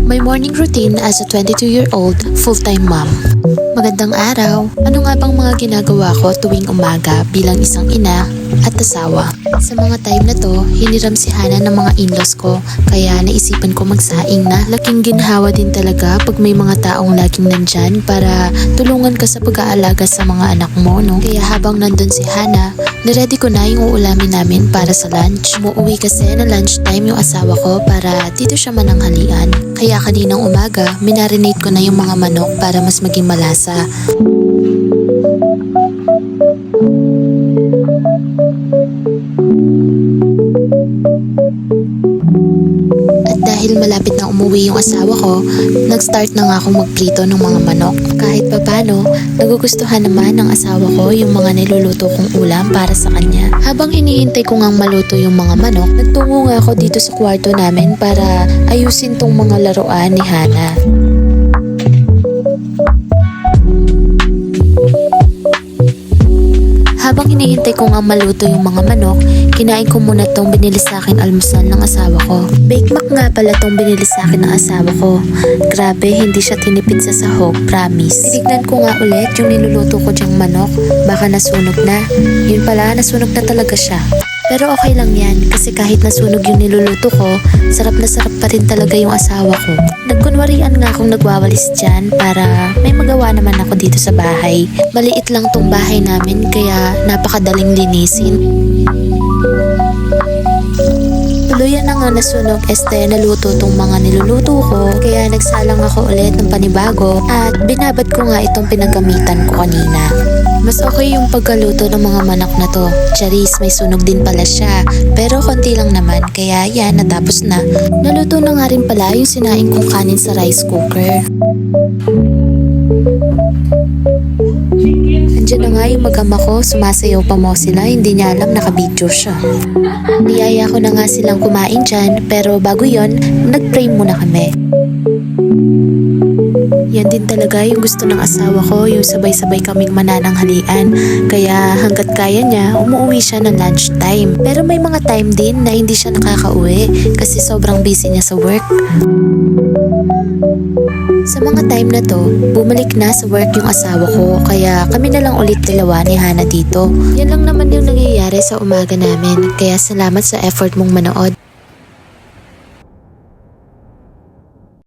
My morning routine as a 22-year-old full-time mom. Magandang araw! Ano nga bang mga ginagawa ko tuwing umaga bilang isang ina at asawa? Sa mga time na to, hiniram si Hana ng mga in-laws ko kaya naisipan ko magsaing na. Laking ginhawa din talaga pag may mga taong laging nandyan para tulungan ka sa pag-aalaga sa mga anak mo, no? Kaya habang nandun si Hana, niready ko na yung uulamin namin para sa lunch. Umuwi kasi na lunchtime yung asawa ko para dito siya mananghalian. Kaya kaninang umaga, minarinate ko na yung mga manok para mas maging malasa. At dahil malapit na umuwi yung asawa ko, nag-start na nga akong magprito ng mga manok. Kahit papano, nagugustuhan naman ng asawa ko yung mga niluluto kong ulam para sa kanya. Habang hinihintay ko ngang maluto yung mga manok, nagtungo nga ako dito sa kwarto namin para ayusin tong mga laruan ni Hana. Habang hinihintay ko nga maluto yung mga manok, kinain ko muna tong binili sa akin almusal ng asawa ko. Bake mac nga pala tong binili sa akin ng asawa ko. Grabe, hindi siya tinipid sa sahog, promise. Tinignan ko nga ulit yung niluluto ko dyang manok, baka nasunog na. Yun pala, nasunog na talaga siya. Pero okay lang yan kasi kahit nasunog yung niluluto ko, sarap na sarap pa rin talaga yung asawa ko. Nagkunwarian nga akong nagwawalis dyan para may magawa naman ako dito sa bahay. Maliit lang tong bahay namin kaya napakadaling linisin. Tuluyan na nga nasunog naluto tong mga niluluto ko kaya nagsalang ako ulit ng panibago at binabad ko nga itong pinagamitan ko kanina. Mas okay yung pagkaluto ng mga manok na to. Charis, may sunog din pala siya. Pero konti lang naman, kaya yan, natapos na. Naluto na nga rin pala yung sinaing kong kanin sa rice cooker. Andiyan na nga yung mag-ama ko, sumasayaw pa mo sila, hindi niya alam nakabidyo siya. Niyaya ko na nga silang kumain dyan, pero bago yon, nag-pray muna kami. Yan din talaga yung gusto ng asawa ko, yung sabay-sabay kaming manananghalian. Kaya hanggat kaya niya, umuwi siya ng lunchtime. Pero may mga time din na hindi siya nakakauwi kasi sobrang busy niya sa work. Sa mga time na to, bumalik na sa work yung asawa ko kaya kami na lang ulit dalawa ni Hana dito. Yan lang naman yung nangyayari sa umaga namin kaya salamat sa effort mong manood.